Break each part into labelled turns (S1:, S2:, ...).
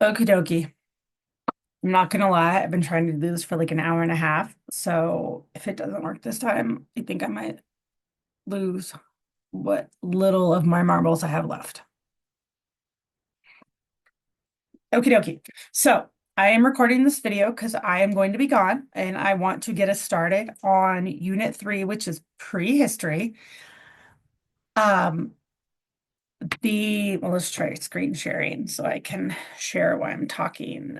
S1: Okie dokie. I'm not gonna lie, I've been trying to do this for like an hour and a half. So if it doesn't work this time, I think I might lose what little of my marbles I have left. Okie dokie. So I am recording this video because I am going to be gone and I want to get us started on Unit 3, which is prehistory. Um, let's try screen sharing so I can share while I'm talking.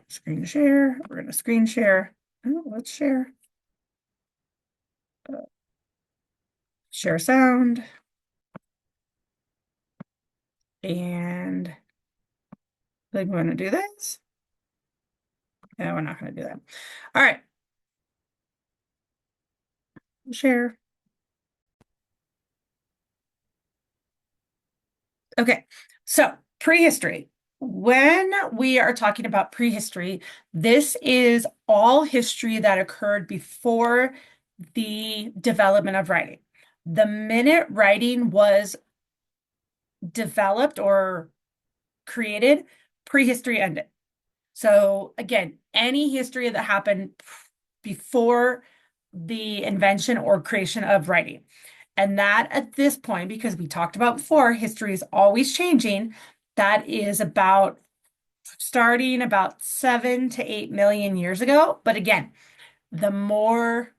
S1: Screen share. We're gonna screen share. Oh, let's share. Share sound. And I think we're going to do this. No, we're not going to do that. All right. Share. Okay. So prehistory. When we are talking about prehistory, this is all history that occurred before the development of writing. The minute writing was developed or created, prehistory ended. So again, any history that happened before the invention or creation of writing. And that at this point, because we talked about before, history is always changing. That is about starting about 7 to 8 million years ago. But again, the more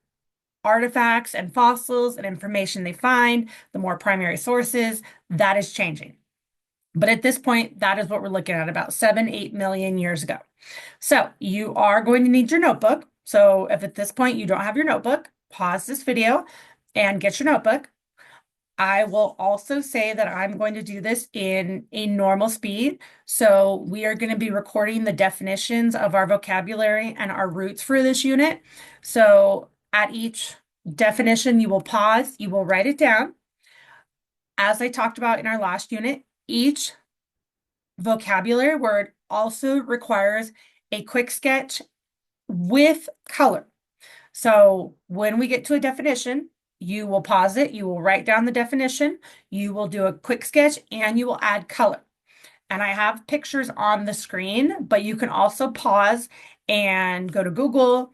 S1: artifacts and fossils and information they find, the more primary sources, that is changing. But at this point, that is what we're looking at about 7, 8 million years ago. So you are going to need your notebook. So if at this point you don't have your notebook, pause this video and get your notebook. I will also say that I'm going to do this in a normal speed. So we are going to be recording the definitions of our vocabulary and our roots for this unit. So at each definition, you will pause, you will write it down. As I talked about in our last unit, each vocabulary word also requires a quick sketch with color. So when we get to a definition, you will pause it, you will write down the definition, you will do a quick sketch, and you will add color. And I have pictures on the screen, but you can also pause and go to Google.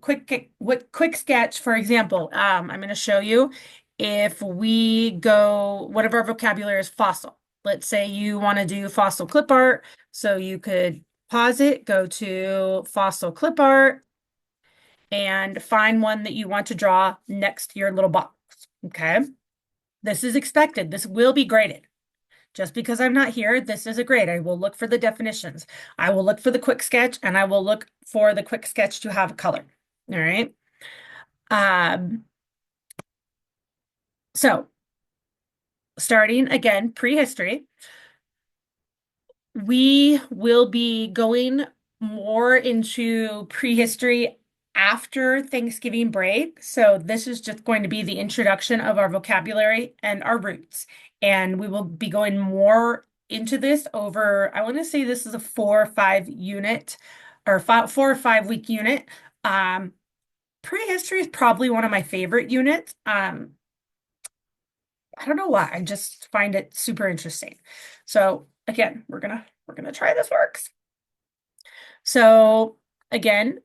S1: Quick sketch, for example, I'm going to show you if we go, one of our vocabulary is fossil. Let's say you want to do fossil clip art. So you could pause it, go to fossil clip art, and find one that you want to draw next to your little box. Okay. This is expected. This will be graded. Just because I'm not here, this is a grade. I will look for the definitions. I will look for the quick sketch and I will look for the quick sketch to have color. All right. Um, so starting again, prehistory, we will be going more into prehistory after Thanksgiving break. So this is just going to be the introduction of our vocabulary and our roots. And we will be going more into this over, I want to say this is a 4 or 5 unit or 4 or 5 week unit. Prehistory is probably one of my favorite units. I don't know why. I just find it super interesting. So again, we're gonna try this works. So again,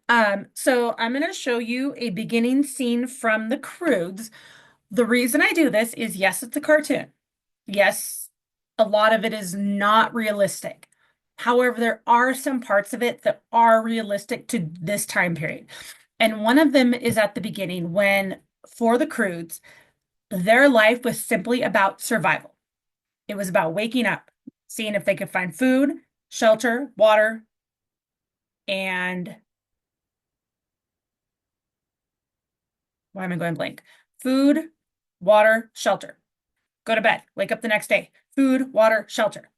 S1: so I'm gonna show you a beginning scene from the Croods. The reason I do this is yes, it's a cartoon. Yes, a lot of it is not realistic. However, there are some parts of it that are realistic to this time period. And one of them is at the beginning when, for the Croods, their life was simply about survival. It was about waking up, seeing if they could find food, shelter, water, and why am I going blank? Food, water, shelter. Go to bed, wake up the next day. Food, water, shelter.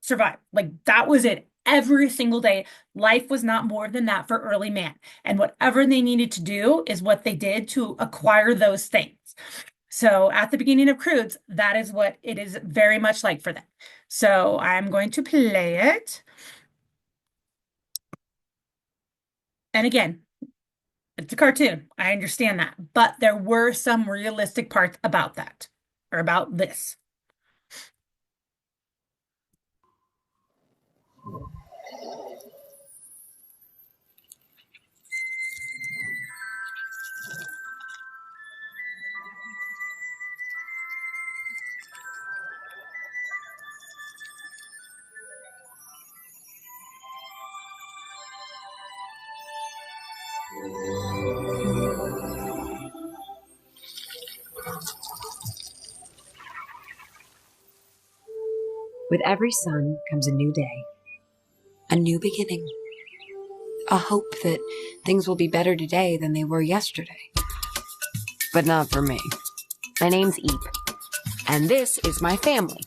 S1: Survive. Like that was it. Every single day, life was not more than that for early man. And whatever they needed to do is what they did to acquire those things. So at the beginning of Croods, that is what it is very much like for them. So I'm going to play it. And again, it's a cartoon. I understand that. But there were some realistic parts about that, or about this.
S2: With every sun comes a new day, a new beginning, a hope that things will be better today than they were yesterday. But not for me. My name's Eep, and this is my family,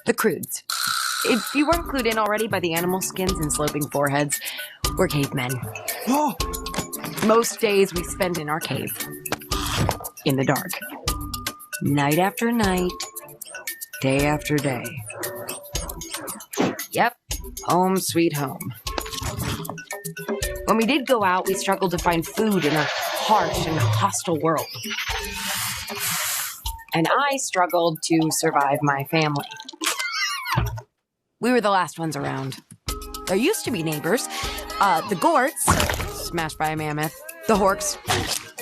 S2: the Crudes. If you weren't clued in already by the animal skins and sloping foreheads, we're cavemen. Most days we spend in our cave, in the dark. Night after night, day after day. Yep, home sweet home. When we did go out, we struggled to find food in a harsh and hostile world. And I struggled to survive my family. We were the last ones around. There used to be neighbors. The Gorts, smashed by a mammoth. The Horks,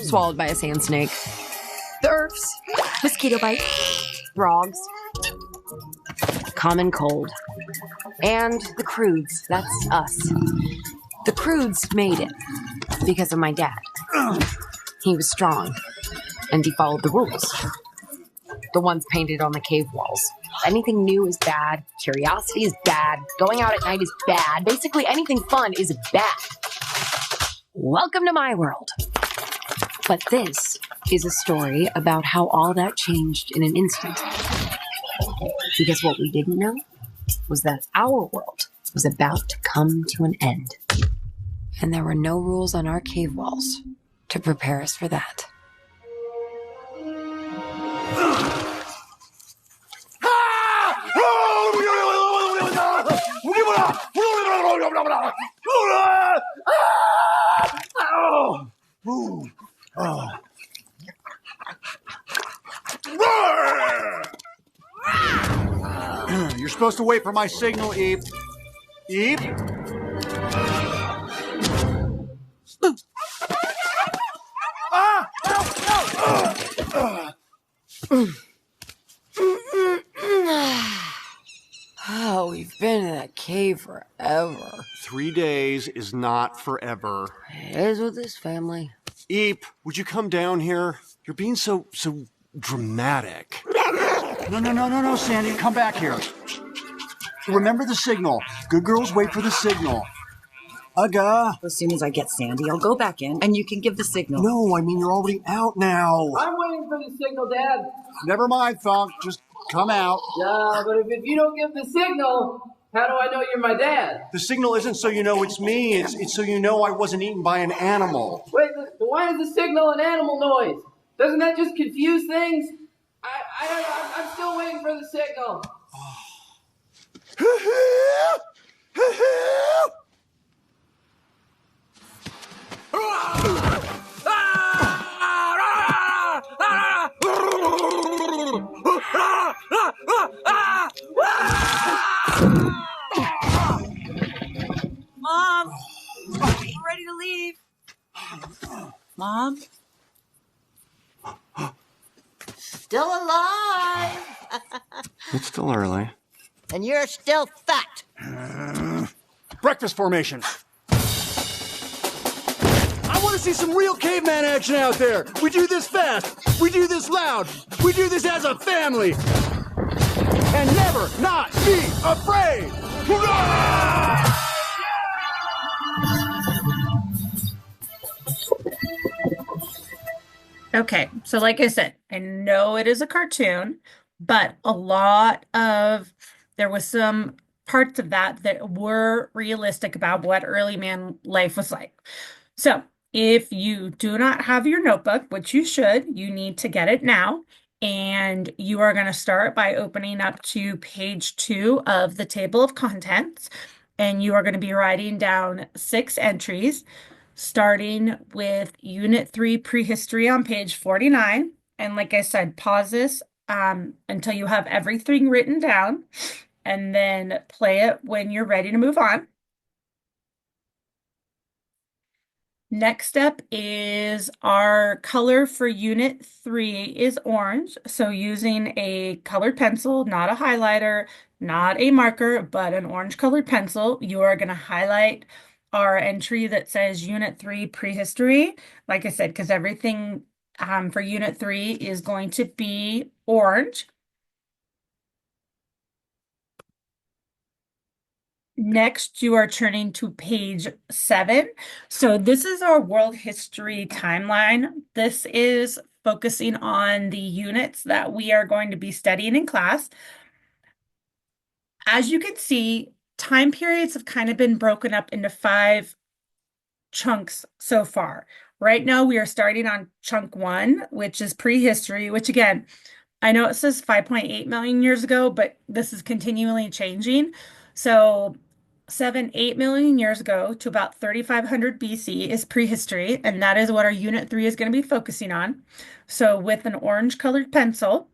S2: swallowed by a sand snake. The Erfs, mosquito bite. Frogs, common cold. And the Crudes, that's us. The Crudes made it because of my dad. He was strong, and he followed the rules. The ones painted on the cave walls. Anything new is bad. Curiosity is bad. Going out at night is bad. Basically, anything fun is bad. Welcome to my world. But this is a story about how all that changed in an instant. Because what we didn't know was that our world was about to come to an end. And there were no rules on our cave walls to prepare us for that.
S3: You're supposed to wait for my signal, Eep. Eep? Ah!
S2: Oh, we've been in that cave forever.
S3: 3 days is not forever.
S2: It is with this family.
S3: Eep, would you come down here? You're being so dramatic. No, Sandy, come back here. Remember the signal. Good girls wait for the signal. Aga.
S4: As soon as I get Sandy, I'll go back in and you can give the signal.
S3: No, I mean you're already out now.
S5: I'm waiting for the signal, Dad.
S3: Never mind, Funk. Just come out.
S5: Yeah, but if you don't give the signal, how do I know you're my dad?
S3: The signal isn't so you know it's me. It's so you know I wasn't eaten by an animal.
S5: Wait, why is the signal an animal noise? Doesn't that just confuse things? I'm still waiting for the signal.
S4: Mom! I'm ready to leave. Mom?
S6: Still alive.
S3: It's still early.
S6: And you're still fat.
S3: Breakfast formation. I want to see some real caveman action out there. We do this fast. We do this loud. We do this as a family. And never not be afraid. Hurrah!
S1: Okay, so like I said, I know it is a cartoon, but there was some parts of that were realistic about what early man life was like. So if you do not have your notebook, which you should, you need to get it now. And you are going to start by opening up to page 2 of the table of contents. And you are going to be writing down 6 entries, starting with Unit 3 Prehistory on page 49. And like I said, pause this until you have everything written down, and then play it when you're ready to move on. Next up is our color for Unit 3 is orange. So using a colored pencil, not a highlighter, not a marker, but an orange colored pencil, you are going to highlight our entry that says Unit 3 Prehistory. Like I said, because everything for Unit 3 is going to be orange. Next, you are turning to page 7. So this is our world history timeline. This is focusing on the units that we are going to be studying in class. As you can see, time periods have kind of been broken up into 5 chunks so far. Right now, we are starting on chunk 1, which is prehistory, which again, I know it says 5.8 million years ago, but this is continually changing. So 8 million years ago to about 3500 BC is prehistory, and that is what our unit 3 is going to be focusing on. So with an orange colored pencil,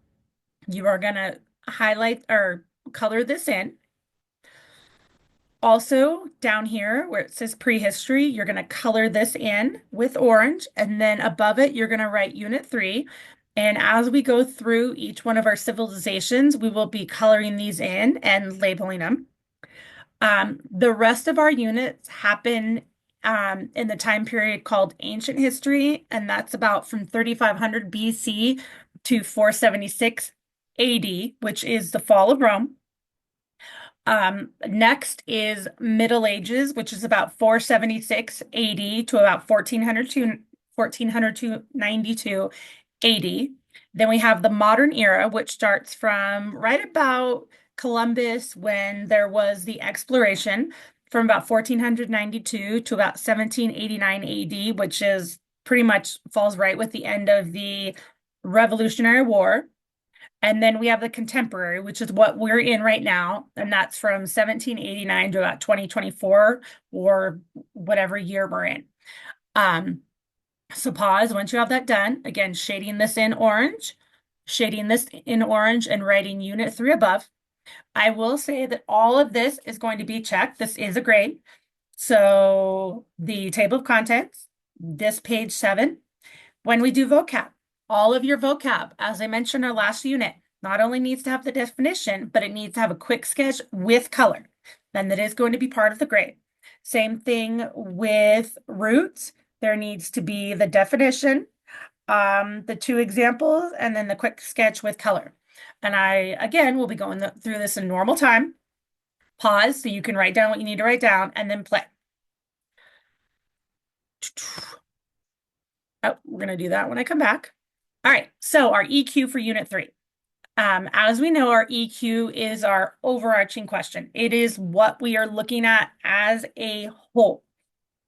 S1: you are going to highlight or color this in. Also, down here where it says prehistory, you're going to color this in with orange, and then above it, you're going to write Unit 3. And as we go through each one of our civilizations, we will be coloring these in and labeling them. The rest of our units happen in the time period called ancient history, and that's about from 3500 BC to 476 AD, which is the fall of Rome. Next is Middle Ages, which is about 476 AD to about 1400 to 92 AD. Then we have the modern era, which starts from right about Columbus when there was the exploration from about 1492 to about 1789 AD, which is pretty much falls right with the end of the Revolutionary War. And then we have the contemporary, which is what we're in right now. And that's from 1789 to about 2024 or whatever year we're in. So pause once you have that done. Again, shading this in orange, and writing Unit 3 above. I will say that all of this is going to be checked. This is a grade. So the table of contents, this page 7. When we do vocab, all of your vocab, as I mentioned in our last unit, not only needs to have the definition, but it needs to have a quick sketch with color. Then that is going to be part of the grade. Same thing with roots. There needs to be the definition, the 2 examples, and then the quick sketch with color. And I, again, will be going through this in normal time. Pause so you can write down what you need to write down, and then play. Oh, we're going to do that when I come back. All right, so our EQ for Unit 3. As we know, our EQ is our overarching question. It is what we are looking at as a whole.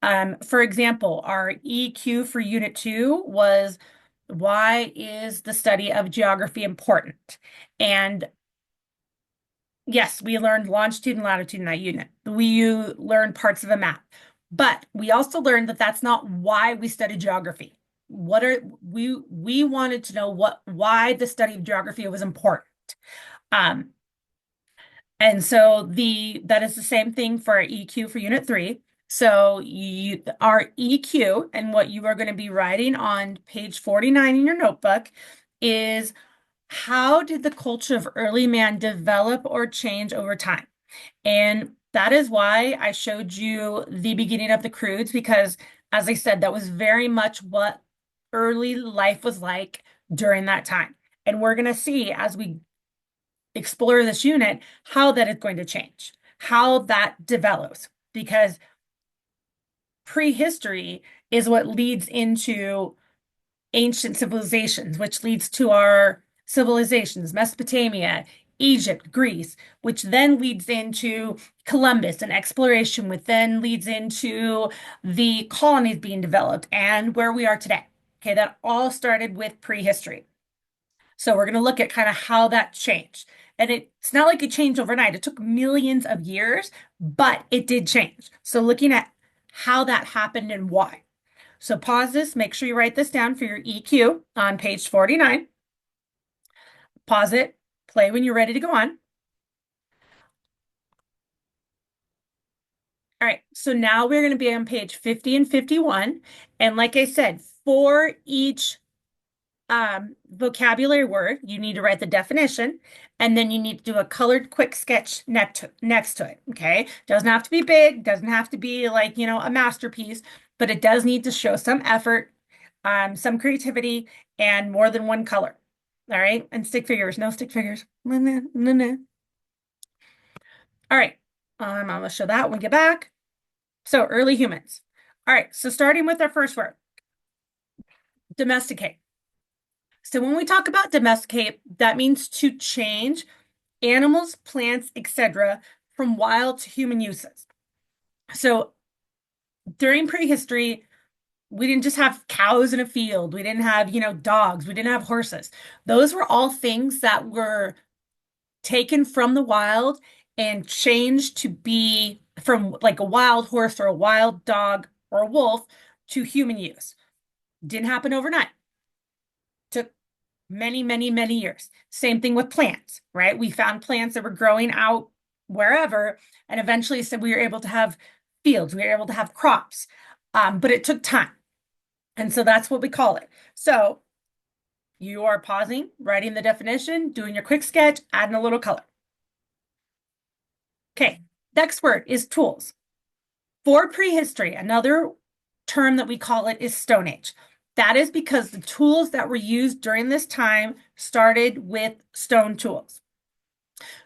S1: For example, our EQ for Unit 2 was, why is the study of geography important? And yes, we learned longitude and latitude in that unit. We learned parts of a map, but we also learned that that's not why we study geography. We wanted to know why the study of geography was important. And so that is the same thing for our EQ for Unit 3. So our EQ and what you are going to be writing on page 49 in your notebook is, how did the culture of early man develop or change over time? And that is why I showed you the beginning of the Croods, because as I said, that was very much what early life was like during that time. And we're going to see as we explore this unit how that is going to change, how that develops, because prehistory is what leads into ancient civilizations, which leads to our civilizations, Mesopotamia, Egypt, Greece, which then leads into Columbus and exploration, which then leads into the colonies being developed and where we are today. Okay, that all started with prehistory. So we're going to look at kind of how that changed. And it's not like it changed overnight. It took millions of years, but it did change. So looking at how that happened and why. So pause this, make sure you write this down for your EQ on page 49. Pause it, play when you're ready to go on. All right, so now we're going to be on page 50 and 51. And like I said, for each vocabulary word, you need to write the definition, and then you need to do a colored quick sketch next to it, okay? Doesn't have to be big, doesn't have to be like, a masterpiece, but it does need to show some effort, some creativity, and more than one color, all right? And stick figures, no stick figures. All right, I'm going to show that when we get back. So early humans. All right, so starting with our first word, domesticate. So when we talk about domesticate, that means to change animals, plants, etc., from wild to human uses. So during prehistory, we didn't just have cows in a field. We didn't have, dogs. We didn't have horses. Those were all things that were taken from the wild and changed to be from like a wild horse or a wild dog or a wolf to human use. Didn't happen overnight. Took many, many, many years. Same thing with plants, right? We found plants that were growing out wherever, and eventually said we were able to have fields, we were able to have crops, but it took time. And so that's what we call it. So you are pausing, writing the definition, doing your quick sketch, adding a little color. Okay, next word is tools. For prehistory, another term that we call it is Stone Age. That is because the tools that were used during this time started with stone tools.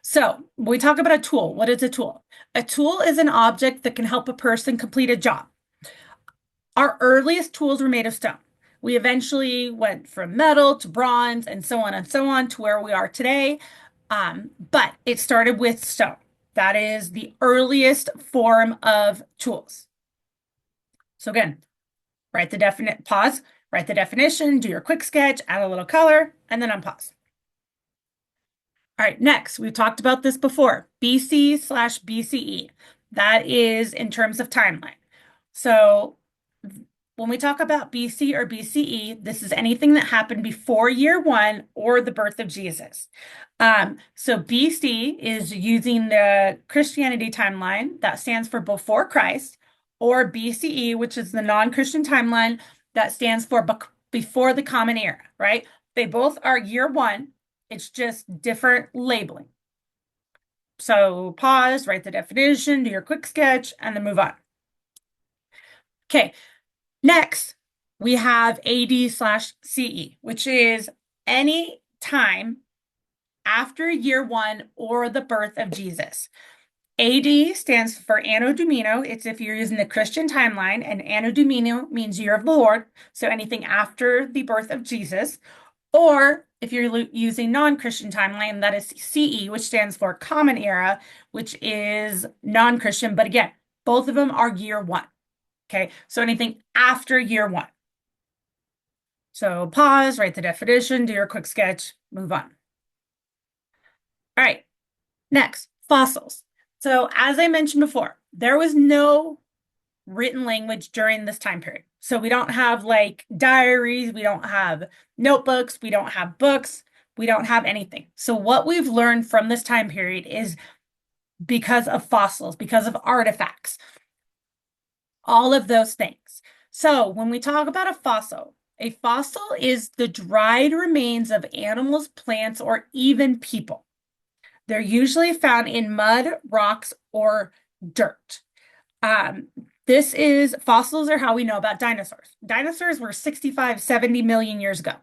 S1: So when we talk about a tool, what is a tool? A tool is an object that can help a person complete a job. Our earliest tools were made of stone. We eventually went from metal to bronze and so on to where we are today. But it started with stone. That is the earliest form of tools. So again, pause, write the definition, do your quick sketch, add a little color, and then unpause. All right, next, we've talked about this before, BC/BCE. That is in terms of timeline. So when we talk about BC or BCE, this is anything that happened before year 1 or the birth of Jesus. So BC is using the Christianity timeline that stands for before Christ, or BCE, which is the non-Christian timeline that stands for before the Common Era, right? They both are year 1. It's just different labeling. So pause, write the definition, do your quick sketch, and then move on. Okay, next we have AD/CE, which is any time after year 1 or the birth of Jesus. AD stands for Anno Domini. It's if you're using the Christian timeline, and Anno Domini means year of the Lord, so anything after the birth of Jesus. Or if you're using non-Christian timeline, that is CE, which stands for Common Era, which is non-Christian, but again, both of them are year 1. Okay, so anything after year 1. So pause, write the definition, do your quick sketch, move on. All right, next, fossils. So as I mentioned before, there was no written language during this time period. So we don't have like diaries, we don't have notebooks, we don't have books, we don't have anything. So what we've learned from this time period is because of fossils, because of artifacts, all of those things. So when we talk about a fossil is the dried remains of animals, plants, or even people. They're usually found in mud, rocks, or dirt. Fossils are how we know about dinosaurs. Dinosaurs were 65, 70 million years ago.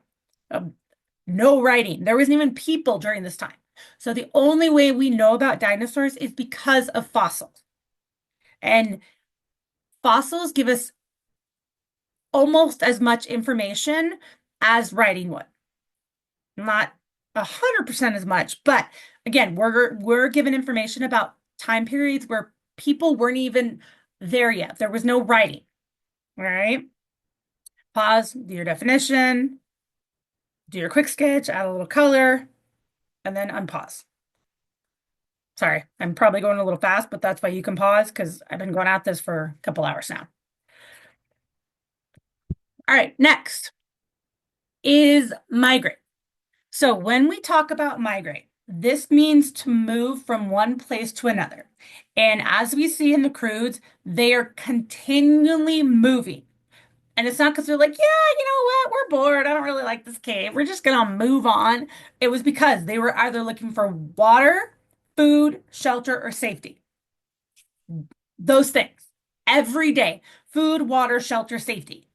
S1: No writing. There wasn't even people during this time. So the only way we know about dinosaurs is because of fossils. And fossils give us almost as much information as writing would. Not 100% as much, but again, we're given information about time periods where people weren't even there yet. There was no writing. All right. Pause, do your definition, do your quick sketch, add a little color, and then unpause. Sorry, I'm probably going a little fast, but that's why you can pause, because I've been going at this for a couple hours now. All right, next is migrate. So when we talk about migrate, this means to move from one place to another. And as we see in the Croods, they are continually moving. And it's not because they're like, yeah, you know what, we're bored, I don't really like this cave, we're just gonna move on. It was because they were either looking for water, food, shelter, or safety. Those things. Every day. Food, water, shelter, safety.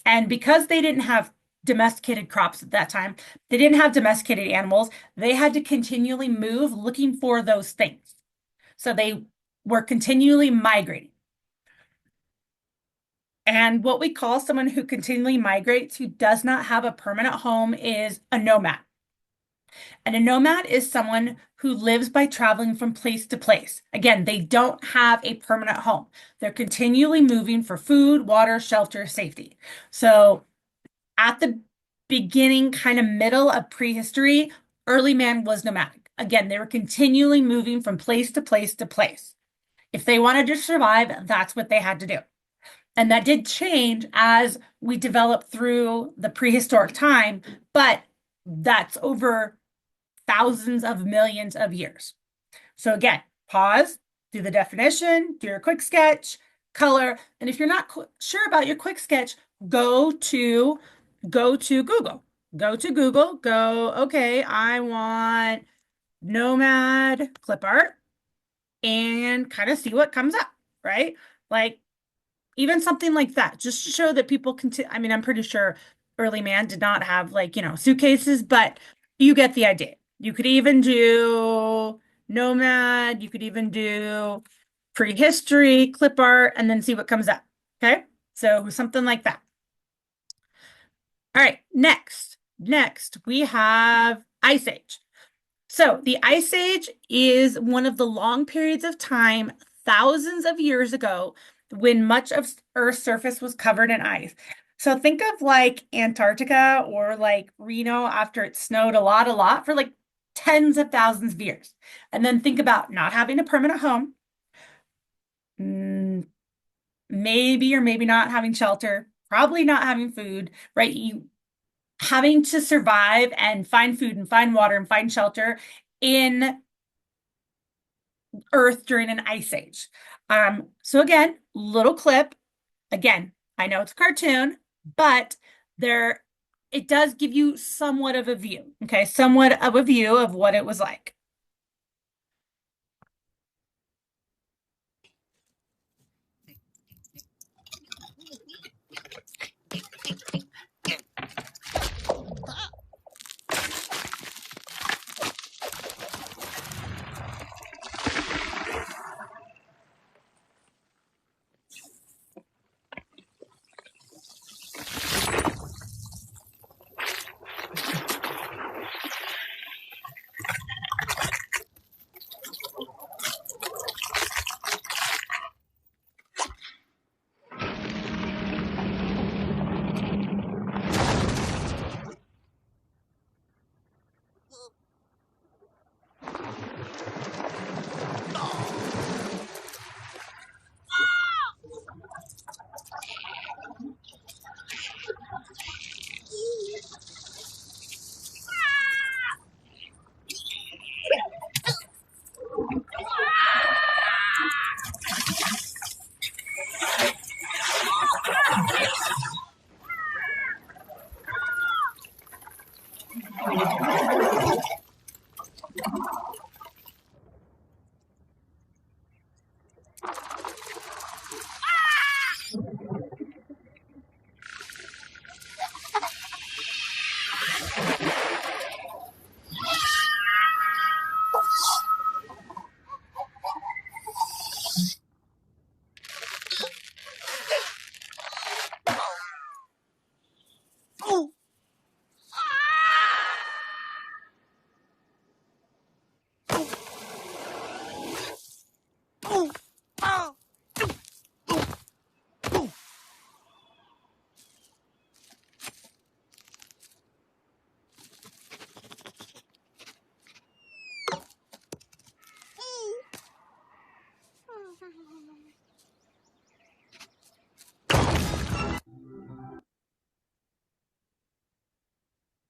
S1: And because they didn't have domesticated crops at that time, they didn't have domesticated animals, they had to continually move looking for those things. So they were continually migrating. And what we call someone who continually migrates, who does not have a permanent home, is a nomad. And a nomad is someone who lives by traveling from place to place. Again, they don't have a permanent home. They're continually moving for food, water, shelter, safety. So at the beginning, kind of middle of prehistory, early man was nomadic. Again, they were continually moving from place to place to place. If they wanted to survive, that's what they had to do. And that did change as we developed through the prehistoric time, but that's over thousands of millions of years. So again, pause, do the definition, do your quick sketch, color, and if you're not sure about your quick sketch, go to Google. Go to Google, okay, I want nomad clip art and kind of see what comes up, right? Like even something like that, just to show that people can, I mean, I'm pretty sure early man did not have like, suitcases, but you get the idea. You could even do nomad, you could even do prehistory, clip art, and then see what comes up. Okay. So something like that. All right. Next we have Ice Age. So the Ice Age is one of the long periods of time, thousands of years ago, when much of Earth's surface was covered in ice. So think of like Antarctica or like Reno after it snowed a lot for like tens of thousands of years. And then think about not having a permanent home, maybe or maybe not having shelter, probably not having food, right? You having to survive and find food and find water and find shelter in Earth during an ice age. So again, little clip. Again, I know it's a cartoon, but it does give you somewhat of a view. Okay, somewhat of a view of what it was like.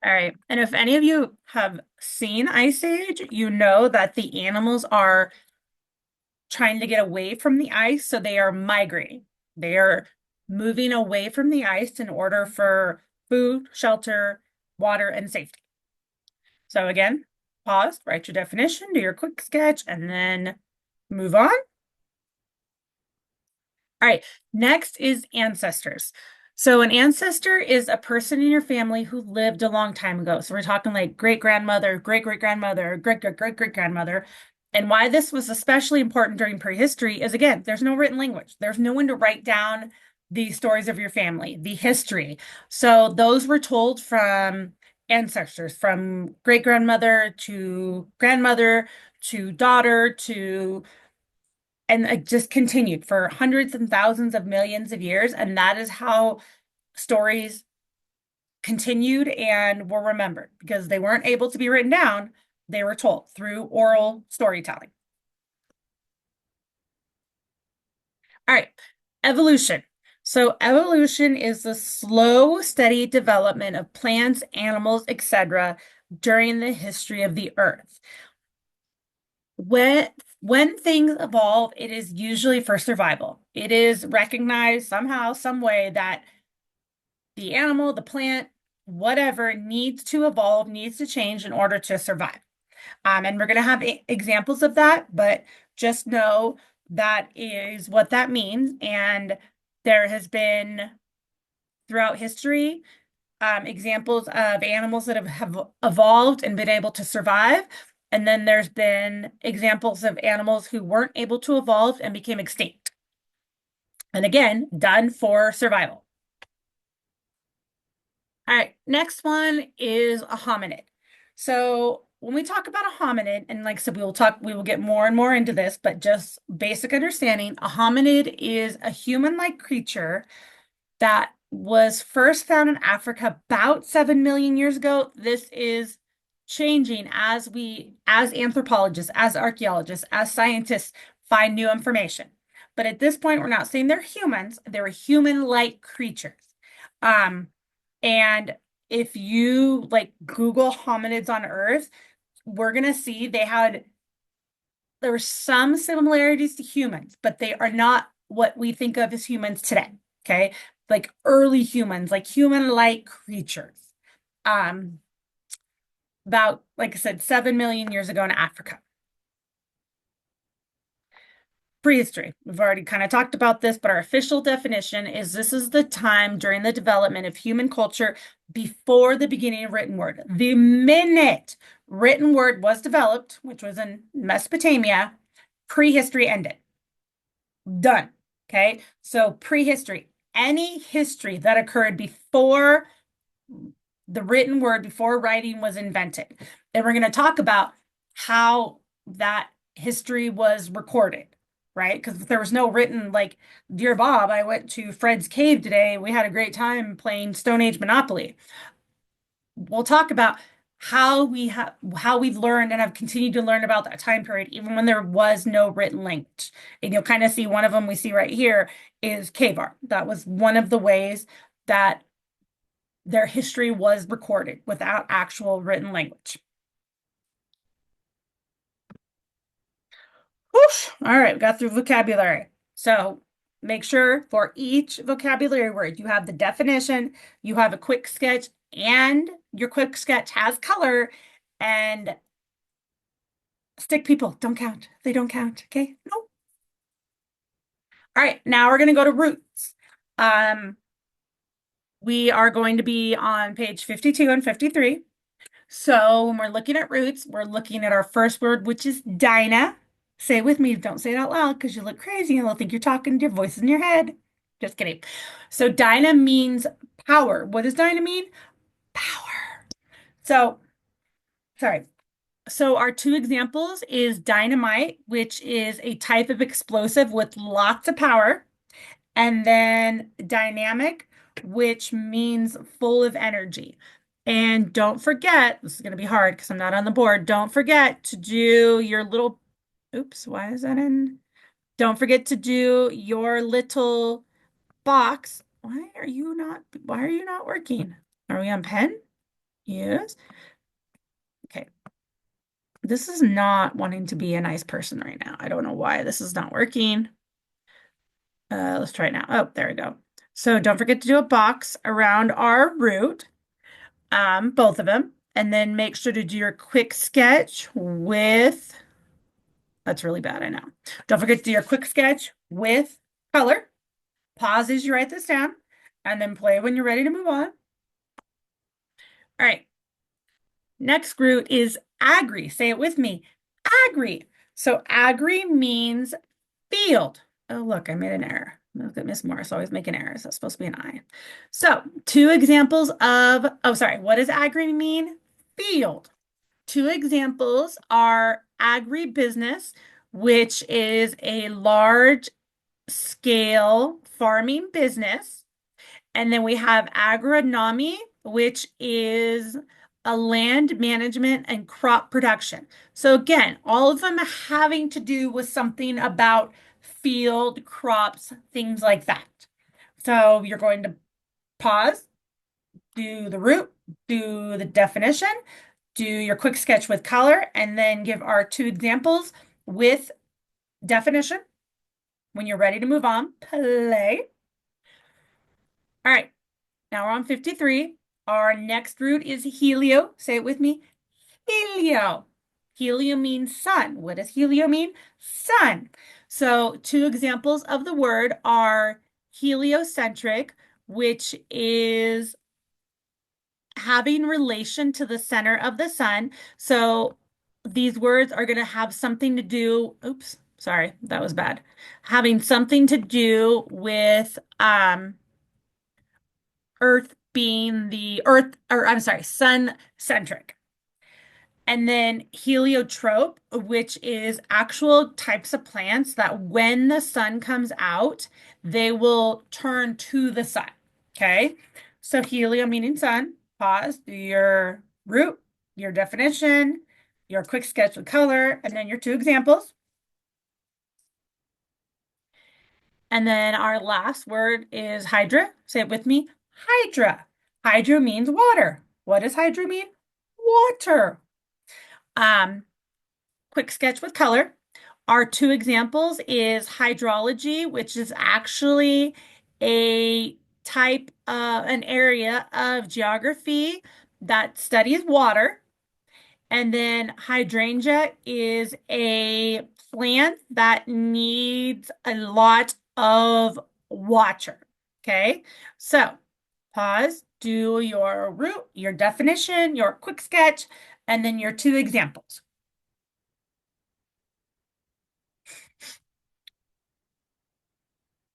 S1: All right. And if any of you have seen Ice Age, you know that the animals are trying to get away from the ice, so they are migrating. They are moving away from the ice in order for food, shelter, water, and safety. So again, pause, write your definition, do your quick sketch, and then move on. All right, next is ancestors. So an ancestor is a person in your family who lived a long time ago. So we're talking like great-grandmother, great-great-grandmother, great-great-great-great-grandmother. And why this was especially important during prehistory is, again, there's no written language. There's no one to write down the stories of your family, the history. So those were told from ancestors, from great-grandmother to grandmother to daughter to, and it just continued for hundreds and thousands of millions of years. And that is how stories continued and were remembered, because they weren't able to be written down. They were told through oral storytelling. All right, evolution. So evolution is the slow, steady development of plants, animals, etc. during the history of the earth. When things evolve, it is usually for survival. It is recognized somehow, some way that the animal, the plant, whatever needs to evolve, needs to change in order to survive. And we're going to have examples of that, but just know that is what that means. And there has been throughout history examples of animals that have evolved and been able to survive. And then there's been examples of animals who weren't able to evolve and became extinct. And again, done for survival. All right, next one is a hominid. So when we talk about a hominid, and like I said, we will get more and more into this, but just basic understanding, a hominid is a human-like creature that was first found in Africa about 7 million years ago. This is changing as anthropologists, as archaeologists, as scientists find new information. But at this point, we're not saying they're humans, they're human-like creatures. And if you like Google hominids on Earth, we're gonna see there were some similarities to humans, but they are not what we think of as humans today. Okay, like early humans, like human-like creatures. About, like I said, 7 million years ago in Africa. Prehistory. We've already kind of talked about this, but our official definition is this is the time during the development of human culture before the beginning of written word. The minute written word was developed, which was in Mesopotamia, prehistory ended. Done. Okay. So prehistory, any history that occurred before the written word, before writing was invented. And we're going to talk about how that history was recorded. Right? Because there was no written, like, dear Bob, I went to Fred's cave today. We had a great time playing Stone Age Monopoly. We'll talk about how we've learned and have continued to learn about that time period, even when there was no written language. And you'll kind of see one of them we see right here is cave art. That was one of the ways that their history was recorded without actual written language. Whoosh. All right, we got through vocabulary. So make sure for each vocabulary word, you have the definition, you have a quick sketch, and your quick sketch has color. And stick people don't count. They don't count, okay? No. All right, now we're going to go to roots. We are going to be on page 52 and 53. So when we're looking at roots, we're looking at our first word, which is dyna. Say it with me. Don't say it out loud because you look crazy and they'll think you're talking to your voice in your head. Just kidding. So dyna means power. What does dyna mean? Power. So, sorry. So our two examples is dynamite, which is a type of explosive with lots of power, and then dynamic, which means full of energy. And don't forget, this is going to be hard because I'm not on the board. Don't forget to do your little, oops, why is that in? Don't forget to do your little box. Why are you not working? Are we on pen? Yes. Okay. This is not wanting to be a nice person right now. I don't know why this is not working. Let's try it now. Oh, there we go. So don't forget to do a box around our root, both of them, and then make sure to do your quick sketch with, that's really bad, I know. Don't forget to do your quick sketch with color. Pause as you write this down, and then play when you're ready to move on. All right. Next root is agri. Say it with me. Agri. So agri means field. Oh, look, I made an error. Look at Miss Morris always making errors. That's supposed to be an I. So, two examples of, oh, sorry, what does agri mean? Field. Two examples are agribusiness, which is a large scale farming business. And then we have agronomy, which is a land management and crop production. So again, all of them having to do with something about field, crops, things like that. So you're going to pause, do the root, do the definition, do your quick sketch with color, and then give our two examples with definition. When you're ready to move on, play. All right, now we're on 53. Our next root is helio. Say it with me. Helio. Helio means sun. What does helio mean? Sun. So two examples of the word are heliocentric, which is having relation to the center of the sun. So these words are going to have something to do, oops, sorry, that was bad. Having something to do with Earth being the Earth, or I'm sorry, sun-centric. And then heliotrope, which is actual types of plants that when the sun comes out, they will turn to the sun. Okay. So helio meaning sun, pause, do your root, your definition, your quick sketch with color, and then your two examples. And then our last word is hydra. Say it with me. Hydra. Hydra means water. What does hydra mean? Water. Quick sketch with color. Our two examples is hydrology, which is actually a type of an area of geography that studies water. And then hydrangea is a plant that needs a lot of water. Okay, so pause, do your root, your definition, your quick sketch, and then your two examples.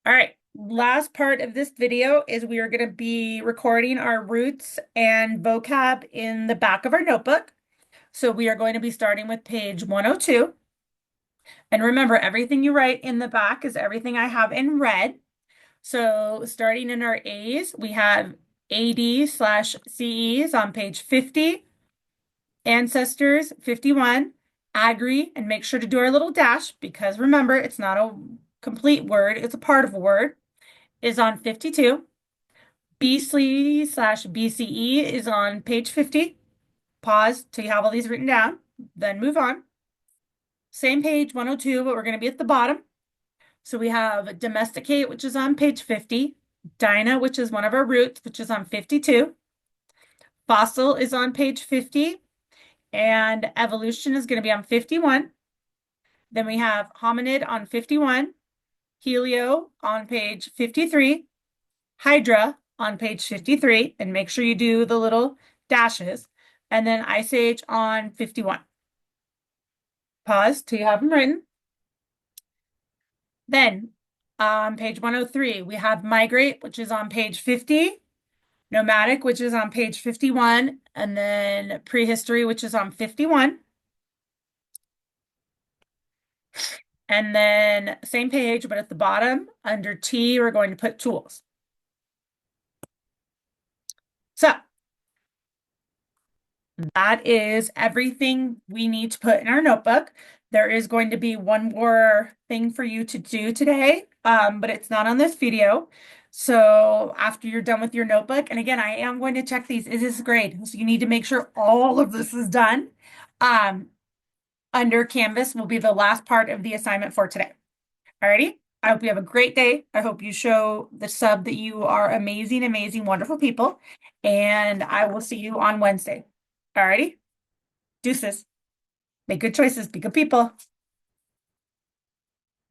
S1: All right, last part of this video is we are going to be recording our roots and vocab in the back of our notebook. So we are going to be starting with page 102. And remember, everything you write in the back is everything I have in red. So starting in our A's, we have AD/CEs on page 50, ancestors 51, agri, and make sure to do our little dash because remember, it's not a complete word, it's a part of a word, is on 52. BC/BCE is on page 50. Pause till you have all these written down, then move on. Same page 102, but we're going to be at the bottom. So we have domesticate, which is on page 50. Dinah, which is one of our roots, which is on 52. Fossil is on page 50. And evolution is going to be on 51. Then we have hominid on 51. Helio on page 53. Hydra on page 53. And make sure you do the little dashes. And then Ice Age on 51. Pause till you have them written. Then on page 103, we have migrate, which is on page 50, nomadic, which is on page 51, and then prehistory, which is on 51. And then same page, but at the bottom, under T, we're going to put tools. So that is everything we need to put in our notebook. There is going to be one more thing for you to do today, but it's not on this video. So after you're done with your notebook, and again, I am going to check these. Is this grade? So you need to make sure all of this is done. Under Canvas will be the last part of the assignment for today. Alrighty? I hope you have a great day. I hope you show the sub that you are amazing, amazing, wonderful people. And I will see you on Wednesday. Alrighty? Deuces. Make good choices. Be good people.